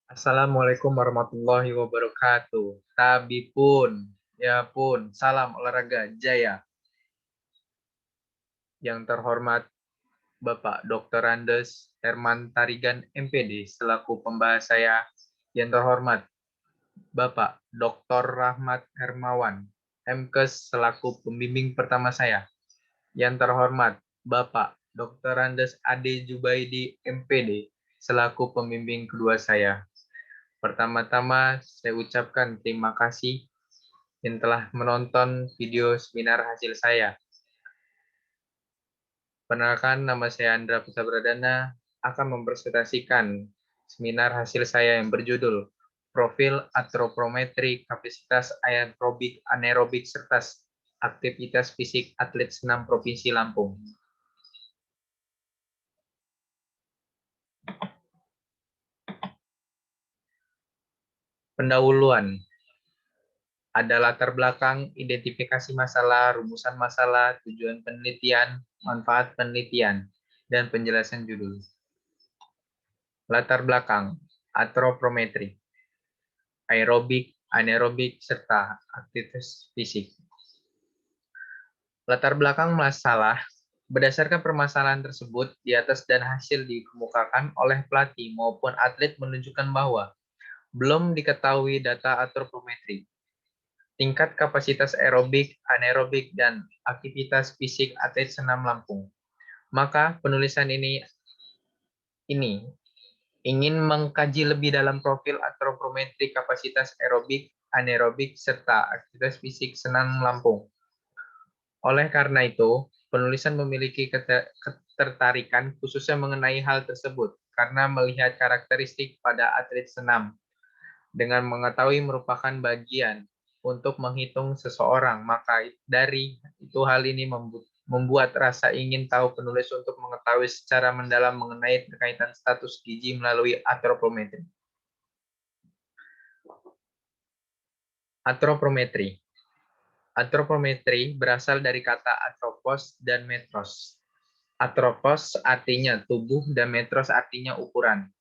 Assalamualaikum warahmatullahi wabarakatuh. Tabi pun, ya pun, salam olahraga jaya. Yang terhormat Bapak Dr. Andes Herman Tarigan MPD selaku pembahas saya. Yang terhormat Bapak Dr. Rahmat Hermawan MKes selaku pembimbing pertama saya. Yang terhormat Bapak Dr. Andes Ade Jubaidi MPD selaku pembimbing kedua saya. Pertama-tama saya ucapkan terima kasih yang telah menonton video seminar hasil saya. Perkenalkan, nama saya Andra Putabradana akan mempresentasikan seminar hasil saya yang berjudul Profil Antropometri Kapasitas Aerobik, Anaerobik serta Aktivitas Fisik Atlet Senam Provinsi Lampung. Pendahuluan. Ada latar belakang, identifikasi masalah, rumusan masalah, tujuan penelitian, manfaat penelitian, dan penjelasan judul. Latar belakang, antropometri, aerobik, anaerobik, serta aktivitas fisik. Latar belakang masalah, berdasarkan permasalahan tersebut, di atas dan hasil dikemukakan oleh pelatih maupun atlet menunjukkan bahwa belum diketahui data antropometri, tingkat kapasitas aerobik, anaerobik, dan aktivitas fisik atlet senam Lampung. Maka penulisan ini ingin mengkaji lebih dalam profil antropometri kapasitas aerobik, anaerobik, serta aktivitas fisik senam Lampung. Oleh karena itu, penulisan memiliki ketertarikan khususnya mengenai hal tersebut karena melihat karakteristik pada atlet senam dengan mengetahui merupakan bagian untuk menghitung seseorang, maka dari itu hal ini membuat rasa ingin tahu penulis untuk mengetahui secara mendalam mengenai terkaitan status gizi melalui antropometri. Antropometri. Antropometri berasal dari kata antropos dan metros. Antropos artinya tubuh dan metros artinya ukuran.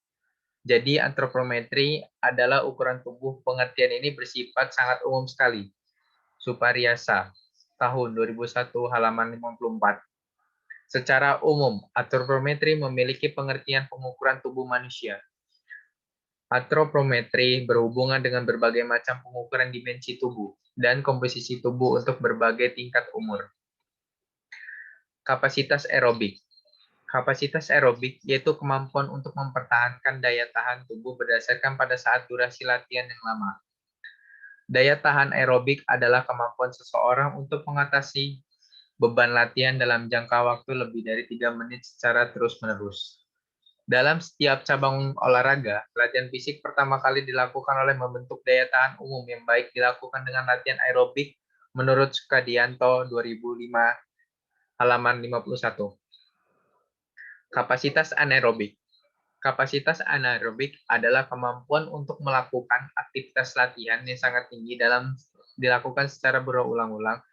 Jadi antropometri adalah ukuran tubuh. Pengertian ini bersifat sangat umum sekali. Supariasa, tahun 2001, halaman 54. Secara umum, antropometri memiliki pengertian pengukuran tubuh manusia. Antropometri berhubungan dengan berbagai macam pengukuran dimensi tubuh dan komposisi tubuh untuk berbagai tingkat umur. Kapasitas aerobik. Kapasitas aerobik yaitu kemampuan untuk mempertahankan daya tahan tubuh berdasarkan pada saat durasi latihan yang lama. Daya tahan aerobik adalah kemampuan seseorang untuk mengatasi beban latihan dalam jangka waktu lebih dari 3 menit secara terus-menerus. Dalam setiap cabang olahraga, latihan fisik pertama kali dilakukan oleh membentuk daya tahan umum yang baik dilakukan dengan latihan aerobik menurut Sukadianto 2005 halaman 51. Kapasitas anaerobik. Kapasitas anaerobik adalah kemampuan untuk melakukan aktivitas latihan yang sangat tinggi dalam dilakukan secara berulang-ulang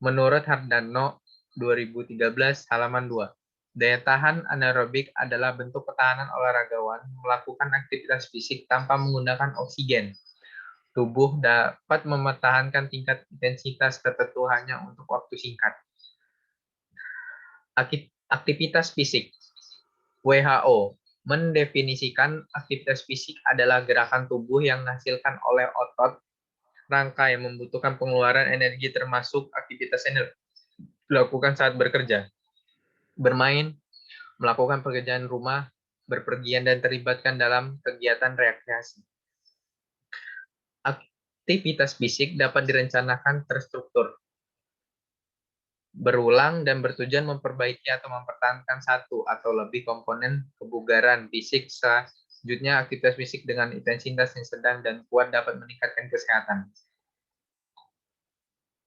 menurut Hardano 2013 halaman 2. Daya tahan anaerobik adalah bentuk ketahanan olahragawan melakukan aktivitas fisik tanpa menggunakan oksigen. Tubuh dapat mempertahankan tingkat intensitas tertentu hanya untuk waktu singkat. Aktivitas fisik. WHO mendefinisikan aktivitas fisik adalah gerakan tubuh yang dihasilkan oleh otot, rangka yang membutuhkan pengeluaran energi termasuk aktivitas yang dilakukan saat bekerja, bermain, melakukan pekerjaan rumah, berpergian, dan terlibatkan dalam kegiatan rekreasi. Aktivitas fisik dapat direncanakan terstruktur, berulang, dan bertujuan memperbaiki atau mempertahankan satu atau lebih komponen kebugaran fisik. Selanjutnya, aktivitas fisik dengan intensitas yang sedang dan kuat dapat meningkatkan kesehatan.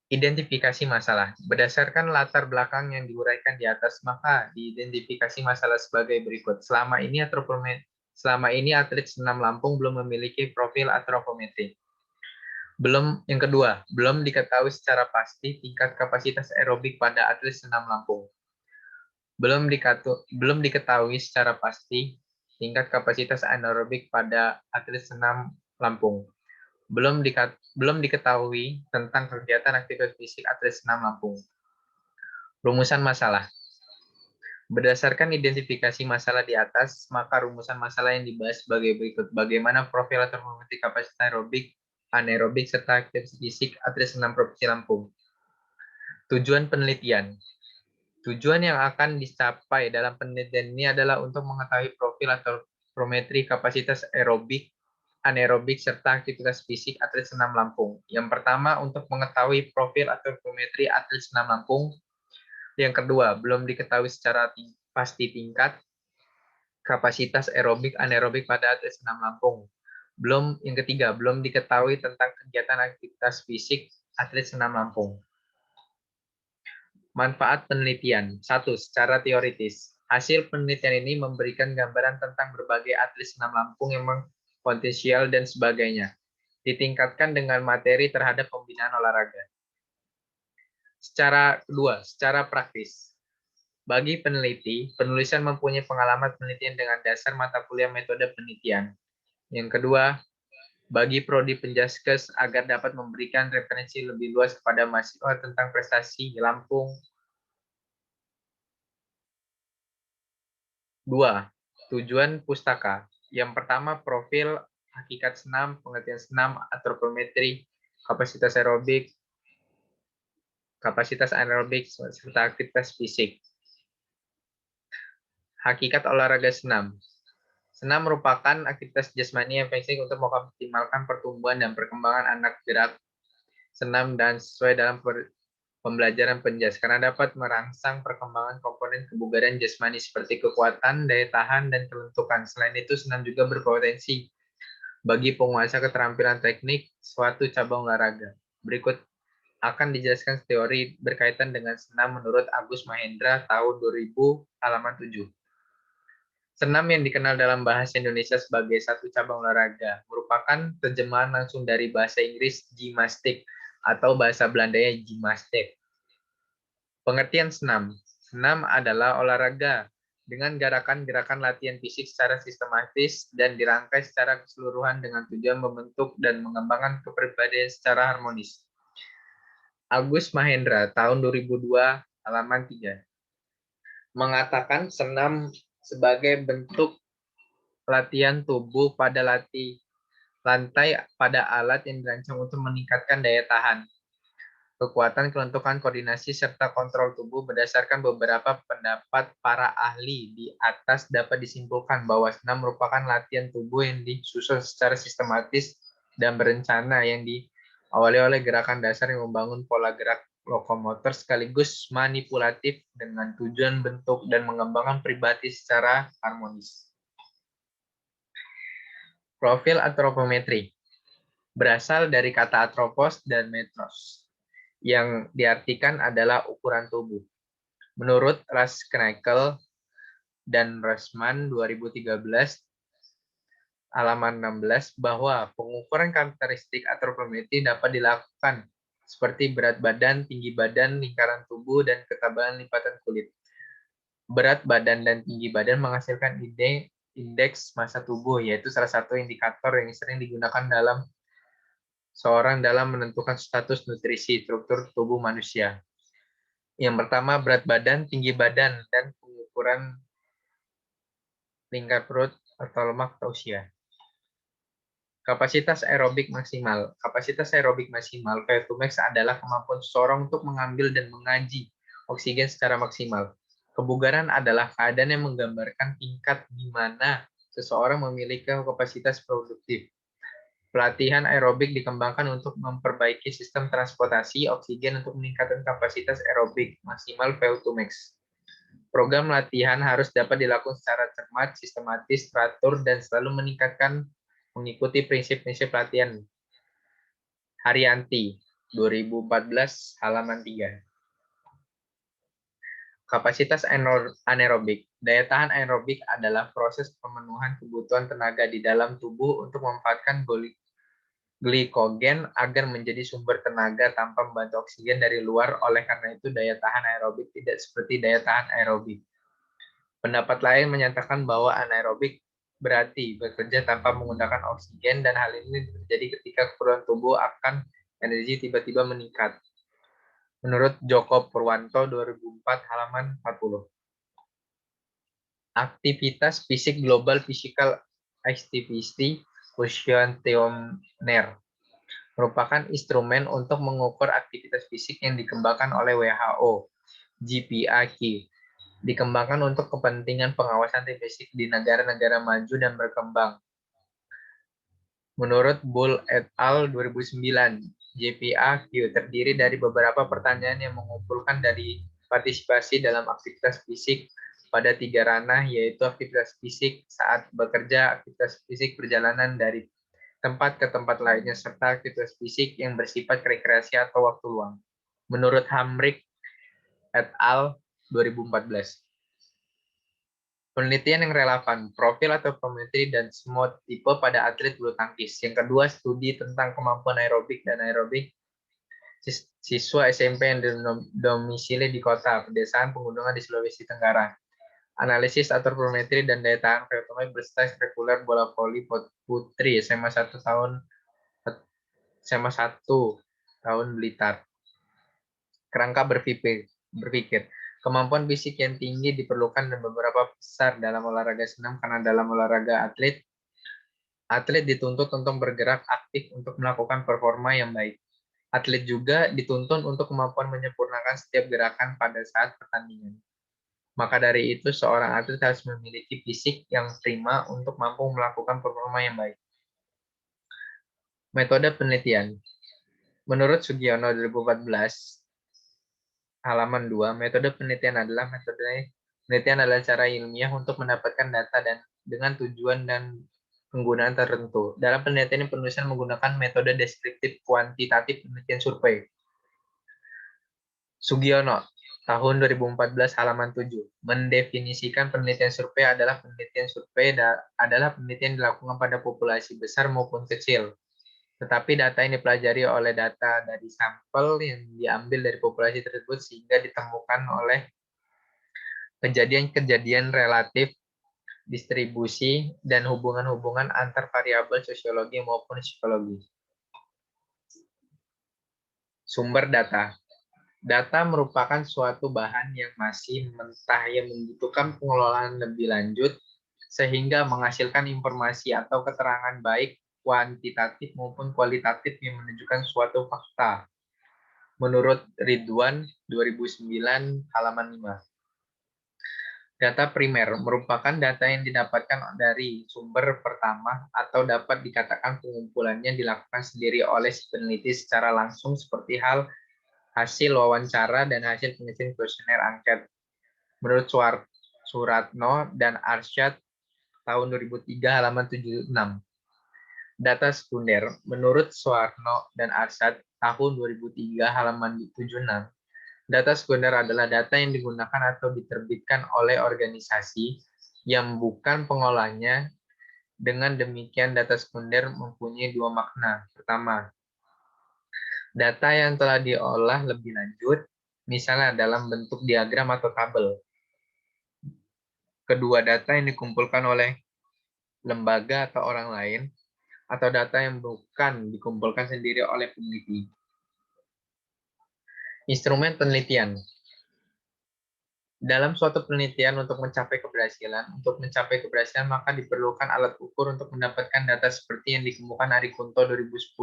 Identifikasi masalah. Berdasarkan latar belakang yang diuraikan di atas, maka diidentifikasi masalah sebagai berikut. Selama ini atlet senam Lampung belum memiliki profil antropometri. Yang kedua, belum diketahui secara pasti tingkat kapasitas aerobik pada atlet senam Lampung. Belum diketahui secara pasti tingkat kapasitas anaerobik pada atlet senam Lampung. Belum diketahui tentang kegiatan aktivitas fisik atlet senam Lampung. Rumusan masalah. Berdasarkan identifikasi masalah di atas, maka rumusan masalah yang dibahas sebagai berikut. Bagaimana profil atau properti kapasitas aerobik, anaerobik, serta aktivitas fisik atlet senam Provinsi Lampung. Tujuan penelitian. Tujuan yang akan dicapai dalam penelitian ini adalah untuk mengetahui profil atau prometri kapasitas aerobik, anaerobik, serta aktivitas fisik atlet senam Lampung. Yang pertama, untuk mengetahui profil atau prometri atlet senam Lampung. Yang kedua, belum diketahui secara pasti tingkat kapasitas aerobik, anaerobik pada atlet senam Lampung. Yang ketiga, belum diketahui tentang kegiatan aktivitas fisik atlet senam Lampung. Manfaat penelitian. 1. Secara teoritis. Hasil penelitian ini memberikan gambaran tentang berbagai atlet senam Lampung yang potensial dan sebagainya. Ditingkatkan dengan materi terhadap pembinaan olahraga. Secara praktis. Bagi peneliti, penulisan mempunyai pengalaman penelitian dengan dasar mata kuliah metode penelitian. Yang kedua, bagi prodi Penjaskes agar dapat memberikan referensi lebih luas kepada mahasiswa tentang prestasi Lampung. 2. Tujuan pustaka. Yang pertama, profil, hakikat senam, pengertian senam, antropometri, kapasitas aerobik, serta aktivitas fisik. Hakikat olahraga senam. Senam merupakan aktivitas jasmani yang penting untuk mengoptimalkan pertumbuhan dan perkembangan anak gerak senam dan sesuai dalam pembelajaran penjas karena dapat merangsang perkembangan komponen kebugaran jasmani seperti kekuatan, daya tahan, dan kelentukan. Selain itu, senam juga berpotensi bagi penguasa keterampilan teknik suatu cabang olahraga. Berikut akan dijelaskan teori berkaitan dengan senam menurut Agus Mahendra tahun 2000 halaman 7. Senam yang dikenal dalam bahasa Indonesia sebagai satu cabang olahraga merupakan terjemahan langsung dari bahasa Inggris gymnastik atau bahasa Belandanya gymnastik. Pengertian senam. Senam adalah olahraga dengan gerakan-gerakan latihan fisik secara sistematis dan dirangkai secara keseluruhan dengan tujuan membentuk dan mengembangkan kepribadian secara harmonis. Agus Mahendra tahun 2002 halaman 3 mengatakan senam sebagai bentuk latihan tubuh pada lantai pada alat yang dirancang untuk meningkatkan daya tahan, kekuatan, kelentukan, koordinasi, serta kontrol tubuh. Berdasarkan beberapa pendapat para ahli di atas dapat disimpulkan bahwa senam merupakan latihan tubuh yang disusun secara sistematis dan berencana yang diawali oleh gerakan dasar yang membangun pola gerak lokomotor sekaligus manipulatif dengan tujuan bentuk dan mengembangkan pribadi secara harmonis. Profil antropometri berasal dari kata atropos dan metros, yang diartikan adalah ukuran tubuh. Menurut Rasknechel dan Rosman 2013, halaman 16, bahwa pengukuran karakteristik antropometri dapat dilakukan seperti berat badan, tinggi badan, lingkaran tubuh, dan ketebalan lipatan kulit. Berat badan dan tinggi badan menghasilkan indeks massa tubuh, yaitu salah satu indikator yang sering digunakan dalam seorang dalam menentukan status nutrisi struktur tubuh manusia. Yang pertama, berat badan, tinggi badan, dan pengukuran lingkar perut atau lemak atau usia. Kapasitas aerobik maksimal. Kapasitas aerobik maksimal VO2 max adalah kemampuan seseorang untuk mengambil dan mengaji oksigen secara maksimal. Kebugaran adalah keadaan yang menggambarkan tingkat di mana seseorang memiliki kapasitas produktif. Pelatihan aerobik dikembangkan untuk memperbaiki sistem transportasi oksigen untuk meningkatkan kapasitas aerobik maksimal VO2 max. Program latihan harus dapat dilakukan secara cermat, sistematis, teratur, dan selalu mengikuti prinsip-prinsip latihan. Haryanti, 2014, halaman 3. Kapasitas anaerobik. Daya tahan aerobik adalah proses pemenuhan kebutuhan tenaga di dalam tubuh untuk memanfaatkan glikogen agar menjadi sumber tenaga tanpa membantu oksigen dari luar. Oleh karena itu, daya tahan aerobik tidak seperti daya tahan aerobik. Pendapat lain menyatakan bahwa anaerobik berarti bekerja tanpa menggunakan oksigen, dan hal ini terjadi ketika keperluan tubuh akan energi tiba-tiba meningkat. Menurut Joko Purwanto 2004 halaman 40. Aktivitas fisik global physical activity questionnaire merupakan instrumen untuk mengukur aktivitas fisik yang dikembangkan oleh WHO, GPAQ. Dikembangkan untuk kepentingan pengawasan fisik di negara-negara maju dan berkembang. Menurut Bull et al. 2009, GPAQ terdiri dari beberapa pertanyaan yang mengumpulkan dari partisipasi dalam aktivitas fisik pada 3 ranah, yaitu aktivitas fisik saat bekerja, aktivitas fisik perjalanan dari tempat ke tempat lainnya, serta aktivitas fisik yang bersifat rekreasi atau waktu luang. Menurut Hamrick et al. 2014. Penelitian yang relevan, profil atau prometri dan semua tipe pada atlet bulu tangkis. Yang kedua, studi tentang kemampuan aerobik dan aerobik siswa SMP yang domisili di kota, pedesaan, pegunungan di Sulawesi Tenggara. Analisis antropometri dan daya tahan keratonoid berstatus reguler bola voli putri SMA 1 tahun Blitar. Kerangka berpikir. Kemampuan fisik yang tinggi diperlukan dan beberapa besar dalam olahraga senam, karena dalam olahraga atlet dituntut untuk bergerak aktif untuk melakukan performa yang baik. Atlet juga dituntut untuk kemampuan menyempurnakan setiap gerakan pada saat pertandingan. Maka dari itu, seorang atlet harus memiliki fisik yang prima untuk mampu melakukan performa yang baik. Metode penelitian. Menurut Sugiono 2014, halaman 2, metode penelitian adalah cara ilmiah untuk mendapatkan data dan dengan tujuan dan penggunaan tertentu. Dalam penelitian ini, penulisan menggunakan metode deskriptif kuantitatif penelitian survei. Sugiono, tahun 2014 halaman 7, mendefinisikan penelitian survei adalah penelitian dilakukan pada populasi besar maupun kecil. Tetapi data yang dipelajari oleh data dari sampel yang diambil dari populasi tersebut sehingga ditemukan oleh kejadian-kejadian relatif, distribusi, dan hubungan-hubungan antar variabel sosiologi maupun psikologi. Sumber data. Data merupakan suatu bahan yang masih mentah yang membutuhkan pengelolaan lebih lanjut sehingga menghasilkan informasi atau keterangan baik kuantitatif maupun kualitatif yang menunjukkan suatu fakta. Menurut Ridwan 2009 halaman 5. Data primer merupakan data yang didapatkan dari sumber pertama atau dapat dikatakan pengumpulannya dilakukan sendiri oleh si peneliti secara langsung, seperti hasil wawancara dan hasil pengisian kuesioner angket. Menurut Suratno dan Arsyad tahun 2003 halaman 76. Data sekunder. Menurut Suwarno dan Arsyad tahun 2003 halaman 76. Data sekunder adalah data yang digunakan atau diterbitkan oleh organisasi yang bukan pengolahnya. Dengan demikian, data sekunder mempunyai dua makna. Pertama, data yang telah diolah lebih lanjut, misalnya dalam bentuk diagram atau tabel. Kedua, data yang dikumpulkan oleh lembaga atau orang lain, atau data yang bukan dikumpulkan sendiri oleh peneliti. Instrumen penelitian. Dalam suatu penelitian untuk mencapai keberhasilan, maka diperlukan alat ukur untuk mendapatkan data seperti yang dikemukakan Ari Kunto 2010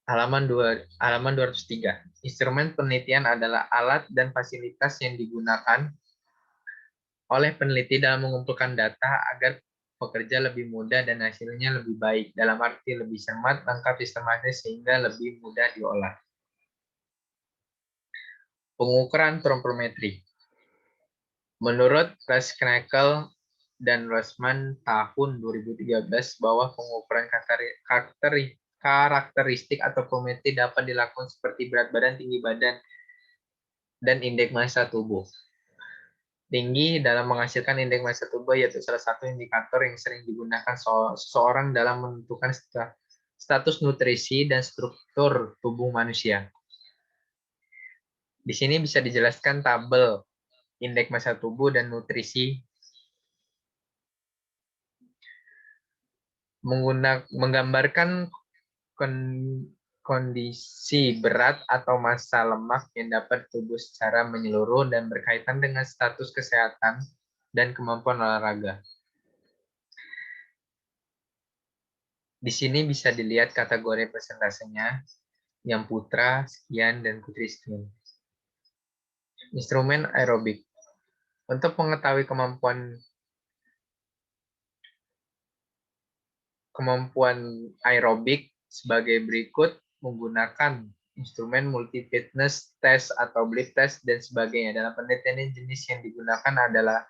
halaman 203. Instrumen penelitian adalah alat dan fasilitas yang digunakan oleh peneliti dalam mengumpulkan data agar pekerja lebih mudah dan hasilnya lebih baik, dalam arti lebih cermat, lengkap, sistematis, sehingga lebih mudah diolah. Pengukuran antropometri. Menurut Resknekel dan Rosman tahun 2013 bahwa pengukuran karakteristik antropometri dapat dilakukan seperti berat badan, tinggi badan, dan indeks massa tubuh. Tinggi dalam menghasilkan indeks massa tubuh yaitu salah satu indikator yang sering digunakan seseorang dalam menentukan status nutrisi dan struktur tubuh manusia. Di sini bisa dijelaskan tabel indeks massa tubuh dan nutrisi menggambarkan kondisi berat atau massa lemak yang dapat tubuh secara menyeluruh dan berkaitan dengan status kesehatan dan kemampuan olahraga. Di sini bisa dilihat kategori persentasenya, yang putra sekian dan putri sekian. Instrumen aerobik. Untuk mengetahui kemampuan aerobik sebagai berikut menggunakan instrumen multi-fitness test atau bleed test dan sebagainya. Dalam penelitian jenis yang digunakan adalah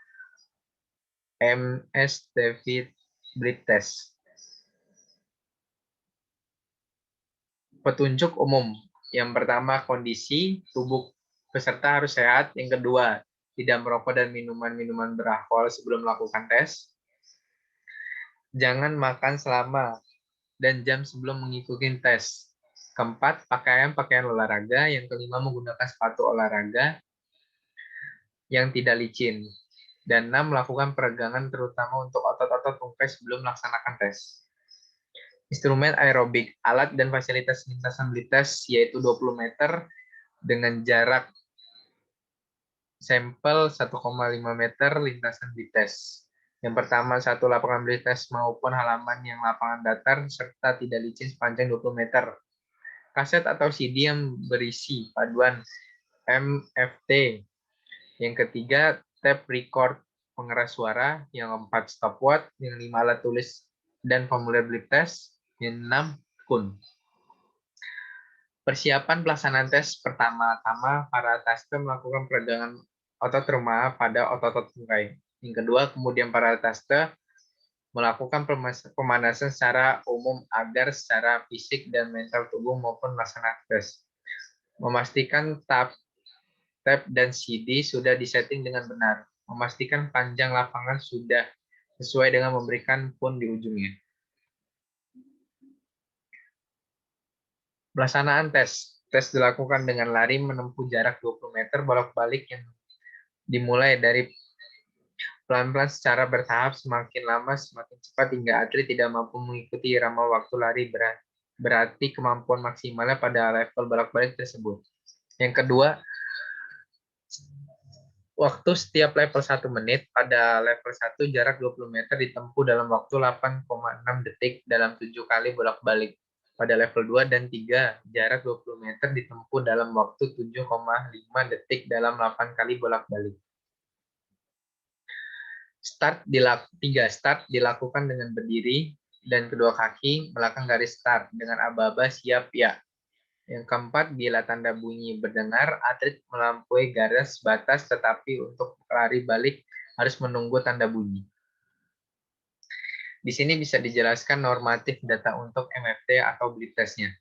MS David bleed test. Petunjuk umum. Yang pertama, kondisi tubuh peserta harus sehat. Yang kedua, tidak merokok dan minuman-minuman beralkohol sebelum melakukan tes. Jangan makan selama dan jam sebelum mengikuti tes. Keempat, pakaian olahraga. Yang kelima, menggunakan sepatu olahraga yang tidak licin. Dan 6, melakukan peregangan terutama untuk otot-otot tungkai sebelum melaksanakan tes. Instrumen aerobik, alat dan fasilitas lintasan bleed test yaitu 20 meter dengan jarak sampel 1,5 meter lintasan bleed test. Yang pertama, satu lapangan bleed test maupun halaman yang lapangan datar serta tidak licin sepanjang 20 meter. Kaset atau CD yang berisi paduan MFT. Yang ketiga, tape record pengeras suara. Yang keempat, stopwatch. Yang 5, alat tulis dan formulir bleed test. Yang 6, kun. Persiapan pelaksanaan tes pertama-tama, para tester melakukan peregangan otot rumah pada otot-otot tungkai. Yang kedua, kemudian para tester melakukan pemanasan secara umum agar secara fisik dan mental tubuh maupun melaksanakan tes. Memastikan tape dan CD sudah disetting dengan benar. Memastikan panjang lapangan sudah sesuai dengan memberikan pun di ujungnya. Pelaksanaan tes. Tes dilakukan dengan lari menempuh jarak 20 meter bolak-balik yang dimulai dari pelan-pelan secara bertahap, semakin lama semakin cepat hingga atlet tidak mampu mengikuti irama waktu lari berarti kemampuan maksimalnya pada level bolak-balik tersebut. Yang kedua, waktu setiap level 1 menit. Pada level 1 jarak 20 meter ditempuh dalam waktu 8,6 detik dalam 7 kali bolak-balik. Pada level 2 dan 3, jarak 20 meter ditempuh dalam waktu 7,5 detik dalam 8 kali bolak-balik. Start dilakukan dengan berdiri dan kedua kaki belakang garis start dengan aba-aba siap ya. Yang keempat, bila tanda bunyi berdengar, atlet melampaui garis batas tetapi untuk lari balik harus menunggu tanda bunyi. Di sini bisa dijelaskan normatif data untuk MFT atau bleed test-nya.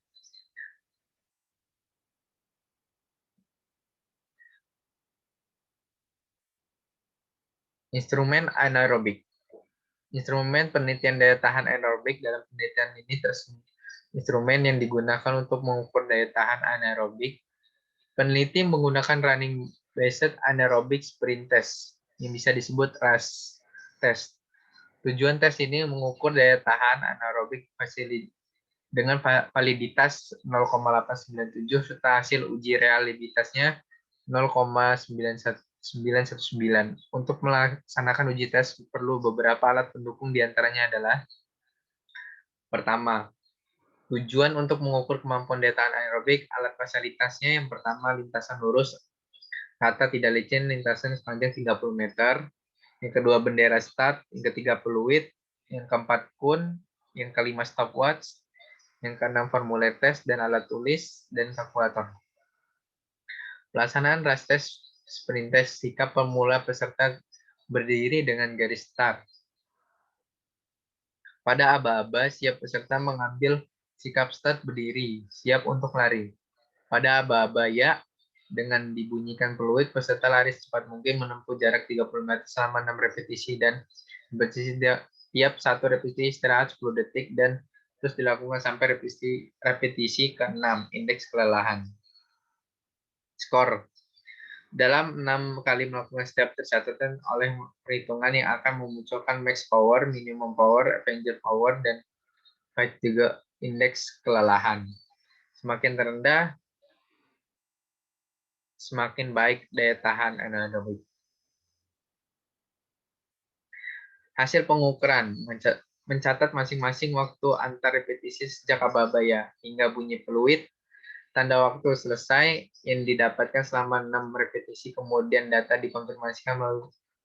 Instrumen anaerobik. Instrumen penelitian daya tahan anaerobik. Dalam penelitian ini instrumen yang digunakan untuk mengukur daya tahan anaerobik. Peneliti menggunakan running based anaerobic sprint test yang bisa disebut RAS test. Tujuan tes ini mengukur daya tahan anaerobik dengan validitas 0,897 serta hasil uji realitasnya 0,919. Untuk melaksanakan uji tes perlu beberapa alat pendukung, diantaranya adalah pertama, tujuan untuk mengukur kemampuan daya tahan aerobik. Alat fasilitasnya yang pertama lintasan lurus rata tidak licin, lintasan sepanjang 30 meter. Yang kedua bendera start, yang ketiga peluit, yang keempat kun, yang kelima stopwatch, yang keenam formulir tes dan alat tulis dan kalkulator. Pelaksanaan RAS test sprint test, sikap pemula peserta berdiri dengan garis start. Pada aba-aba, siap peserta mengambil sikap start berdiri, siap untuk lari. Pada aba-aba ya, dengan dibunyikan peluit, peserta lari secepat mungkin menempuh jarak 30 meter selama 6 repetisi dan repetisi tiap satu repetisi istirahat 10 detik dan terus dilakukan sampai repetisi ke-6, indeks kelelahan. Skor. Dalam 6 kali melakukan step tercatat oleh perhitungan yang akan memunculkan max power, minimum power, Avenger power, dan Baik juga indeks kelelahan. Semakin rendah, semakin baik daya tahan anaerobik. Hasil pengukuran mencatat masing-masing waktu antar repetisi sejak aba-baya hingga bunyi peluit, tanda waktu selesai yang didapatkan selama 6 repetisi, kemudian data dikonfirmasikan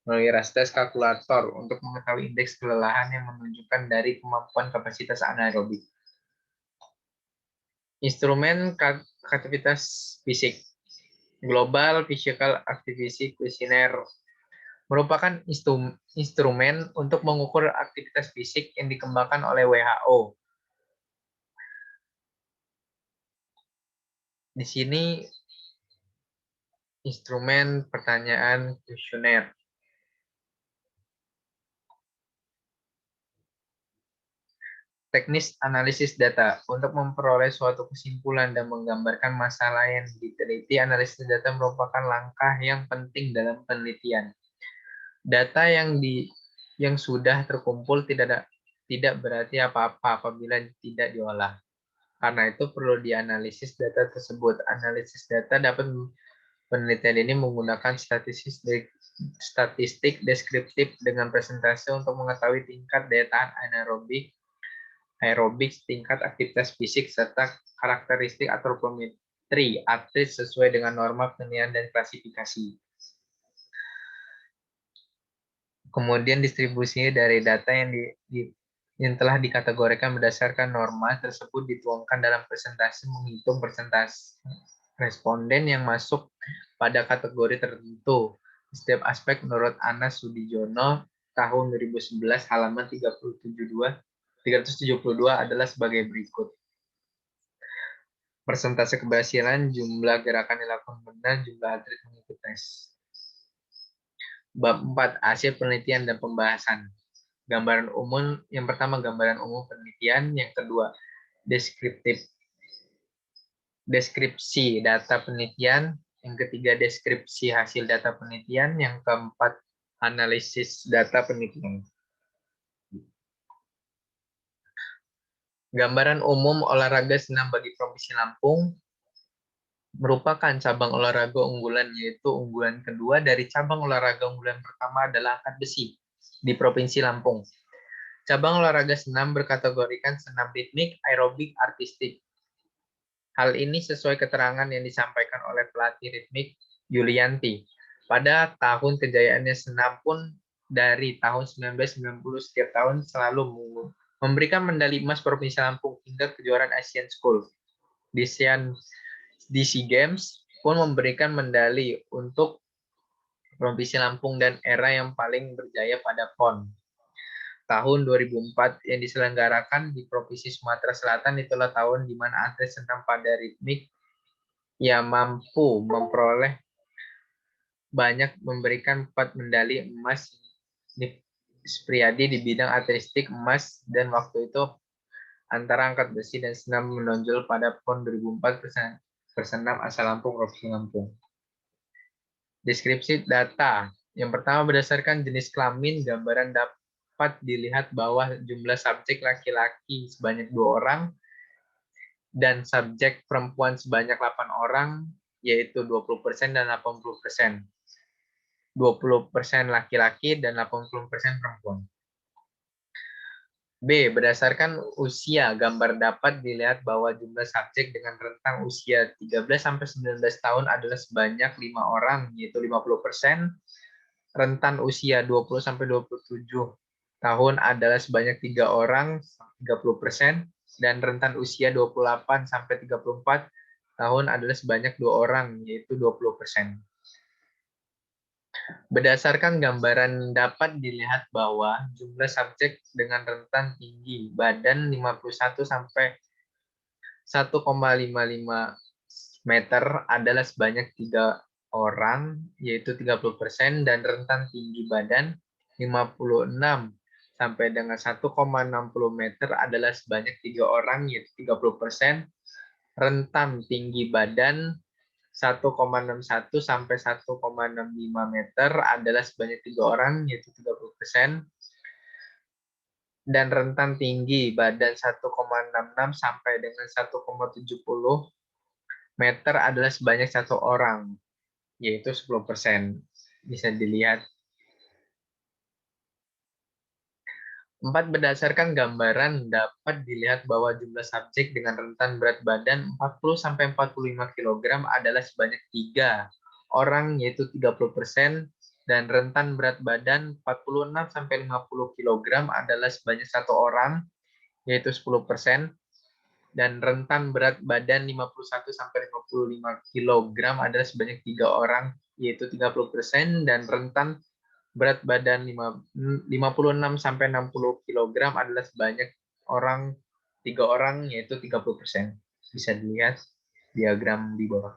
melalui rastes kalkulator untuk mengetahui indeks kelelahan yang menunjukkan dari kemampuan kapasitas anaerobik. Instrumen aktivitas fisik. Global Physical Activity Questionnaire merupakan instrumen untuk mengukur aktivitas fisik yang dikembangkan oleh WHO. Di sini instrumen pertanyaan kuesioner. Teknis analisis data. Untuk memperoleh suatu kesimpulan dan menggambarkan masalah yang diteliti, analisis data merupakan langkah yang penting dalam penelitian. Data yang sudah terkumpul tidak berarti apa-apa apabila tidak diolah. Karena itu perlu dianalisis data tersebut. Analisis data dapat penelitian ini menggunakan statistik deskriptif dengan presentase untuk mengetahui tingkat daya tahan aerobik, tingkat aktivitas fisik, serta karakteristik antropometri atlet sesuai dengan norma penilaian dan klasifikasi. Kemudian distribusinya dari data yang telah dikategorikan berdasarkan norma tersebut dituangkan dalam presentasi menghitung persentase responden yang masuk pada kategori tertentu. Setiap aspek menurut Anas Sudijono tahun 2011 halaman 372 adalah sebagai berikut. Persentase keberhasilan, jumlah gerakan yang dilakukan benar, jumlah atlet mengikuti tes. Bab 4, hasil penelitian dan pembahasan. Gambaran umum, yang pertama gambaran umum penelitian, yang kedua deskripsi data penelitian, yang ketiga deskripsi hasil data penelitian, yang keempat analisis data penelitian. Gambaran umum olahraga senam bagi Provinsi Lampung merupakan cabang olahraga unggulan, yaitu unggulan kedua dari cabang olahraga unggulan pertama adalah angkat besi di Provinsi Lampung. Cabang olahraga senam berkategorikan senam ritmik, aerobik, artistik. Hal ini sesuai keterangan yang disampaikan oleh pelatih ritmik Yulianti. Pada tahun kejayaannya senam pun dari tahun 1990 setiap tahun selalu memberikan medali emas Provinsi Lampung hingga kejuaraan Asian School. Di SEA Games pun memberikan medali untuk Provinsi Lampung dan era yang paling berjaya pada PON. Tahun 2004 yang diselenggarakan di Provinsi Sumatera Selatan itulah tahun di mana atlet senam pada ritmik yang mampu memperoleh banyak memberikan 4 medali emas. Supriyadi di bidang atletik emas, dan waktu itu antara angkat besi dan senam menonjol pada PON 2004 persenam asal Lampung, Provinsi Lampung. Deskripsi data. Yang pertama berdasarkan jenis kelamin, gambaran dapat dilihat bahwa jumlah subjek laki-laki sebanyak 2 orang dan subjek perempuan sebanyak 8 orang, yaitu 20% dan 80%. 20% laki-laki dan 80% perempuan. B. Berdasarkan usia, gambar dapat dilihat bahwa jumlah subjek dengan rentang usia 13-19 tahun adalah sebanyak 5 orang, yaitu 50%. Rentan usia 20-27 tahun adalah sebanyak 3 orang, 30%. Dan rentan usia 28-34 tahun adalah sebanyak 2 orang, yaitu 20%. Berdasarkan gambaran dapat dilihat bahwa jumlah subjek dengan rentan tinggi badan 51 sampai 1,55 meter adalah sebanyak 3 orang, yaitu 30%, dan rentan tinggi badan 56 sampai dengan 1,60 meter adalah sebanyak 3 orang, yaitu 30%. Rentan tinggi badan 1,61 sampai 1,65 meter adalah sebanyak 3 orang, yaitu 30%. dan rentan tinggi badan 1,66 sampai dengan 1,70 meter adalah sebanyak 1 orang, yaitu 10%. Bisa dilihat. 4. Berdasarkan gambaran dapat dilihat bahwa jumlah subjek dengan rentan berat badan 40-45 kg adalah sebanyak 3 orang, yaitu 30%, dan rentan berat badan 46-50 kg adalah sebanyak 1 orang, yaitu 10%, dan rentan berat badan 51-55 kg adalah sebanyak 3 orang, yaitu 30%, dan rentan berat badan 56-60 kg adalah sebanyak 3 orang, yaitu 30%. Bisa dilihat diagram di bawah.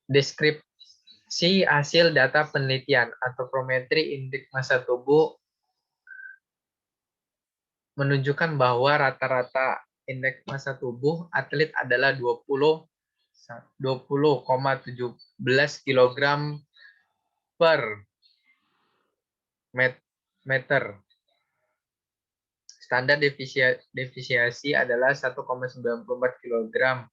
Deskripsi hasil data penelitian. Antropometri indeks massa tubuh menunjukkan bahwa rata-rata indeks massa tubuh atlet adalah 20,17 kg per meter. Standar deviasi adalah 1,94 kg.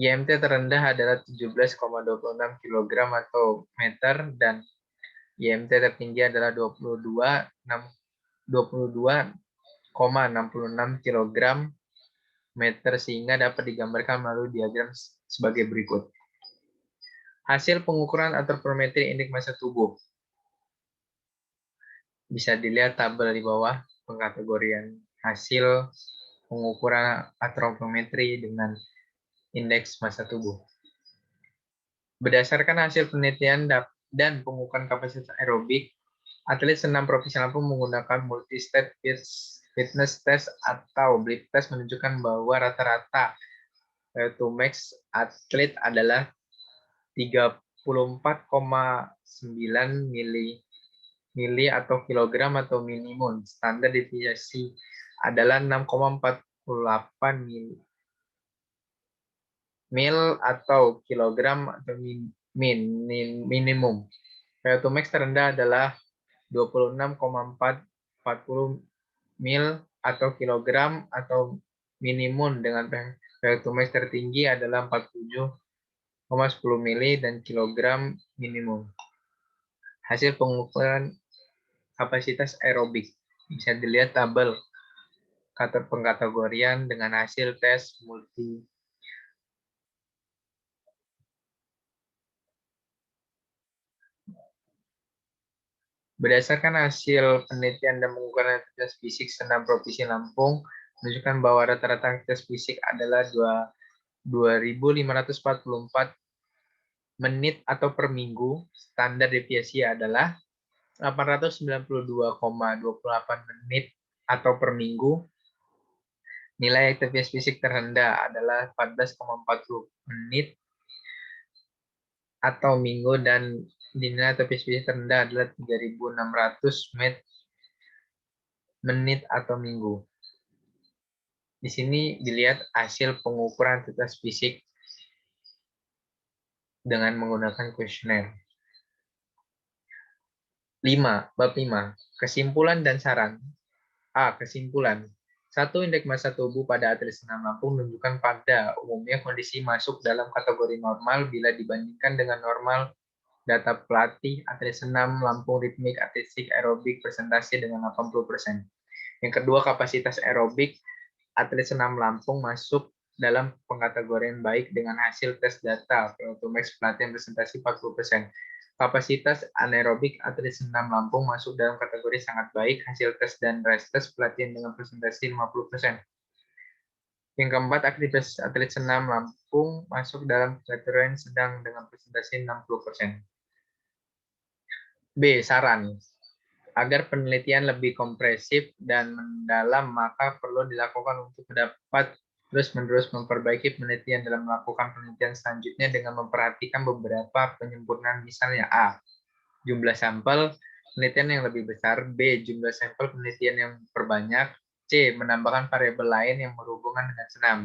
IMT terendah adalah 17,26 kg atau meter, dan IMT tertinggi adalah 22,66 kg meter, sehingga dapat digambarkan melalui diagram sebagai berikut. Hasil pengukuran antropometri indeks massa tubuh. Bisa dilihat tabel di bawah pengkategorian hasil pengukuran antropometri dengan indeks massa tubuh. Berdasarkan hasil penelitian dan pengukuran kapasitas aerobik, atlet senam Provinsi Lampung menggunakan multi-state fitness test atau BLIF test menunjukkan bahwa rata-rata VO2 max atlet adalah 34,9 mili atau kilogram atau minimum. Standar deviasi adalah 6,48 mil atau kilogram atau minimum. VO2 max terendah adalah 26,40 mil atau kilogram atau minimum, dengan VO2 max tertinggi adalah 47,10 mili dan kilogram minimum. Hasil pengukuran kapasitas aerobik. Bisa dilihat tabel pengkategorian dengan hasil tes multi. Berdasarkan hasil penelitian dan pengukuran aktivitas fisik senam Provinsi Lampung menunjukkan bahwa rata-rata aktivitas fisik adalah 2.544 menit atau per minggu. Standar deviasi adalah 892,28 menit atau per minggu. Nilai aktivitas fisik terendah adalah 14,40 menit atau minggu, dan nilai aktivitas fisik terendah adalah 3.600 menit atau minggu. Di sini dilihat hasil pengukuran aktivitas fisik dengan menggunakan kuesioner. 5. Bab 5. Kesimpulan dan saran. A. Kesimpulan. 1. Indeks massa tubuh pada atlet senam Lampung menunjukkan pada umumnya kondisi masuk dalam kategori normal bila dibandingkan dengan normal data pelatih atlet senam Lampung ritmik, atletik, aerobik presentasi dengan 80%. Yang kedua, kapasitas aerobik atlet senam Lampung masuk dalam pengkategorian baik dengan hasil tes data VO2 max pelatihan presentasi 40%. Kapasitas anaerobik atlet senam Lampung masuk dalam kategori sangat baik, hasil tes dan rest test pelatihan dengan presentasi 50%. Yang keempat, aktivitas atlet senam Lampung masuk dalam kategori sedang dengan presentasi 60%. B. Saran. Agar penelitian lebih komprehensif dan mendalam, maka perlu dilakukan untuk dapat terus-menerus memperbaiki penelitian dalam melakukan penelitian selanjutnya dengan memperhatikan beberapa penyempurnaan, misalnya A. Jumlah sampel penelitian yang lebih besar, B. Jumlah sampel penelitian yang perbanyak, C. Menambahkan variabel lain yang berhubungan dengan senam.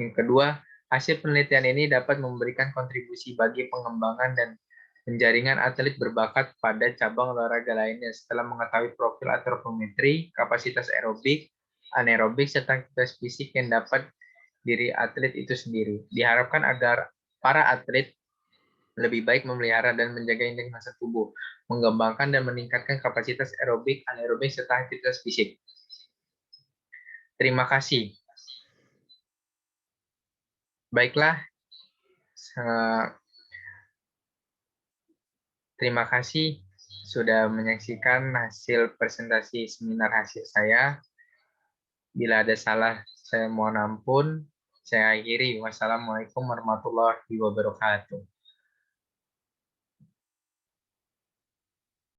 Yang kedua, hasil penelitian ini dapat memberikan kontribusi bagi pengembangan dan Penjaringan atlet berbakat pada cabang olahraga lainnya setelah mengetahui profil antropometri, kapasitas aerobik, anaerobik, serta aktivitas fisik yang dapat diri atlet itu sendiri. Diharapkan agar para atlet lebih baik memelihara dan menjaga indeks massa tubuh, mengembangkan dan meningkatkan kapasitas aerobik, anaerobik, serta aktivitas fisik. Terima kasih. Baiklah, terima kasih sudah menyaksikan hasil presentasi seminar hasil saya. Bila ada salah, saya mohon ampun. Saya akhiri. Wassalamualaikum warahmatullahi wabarakatuh.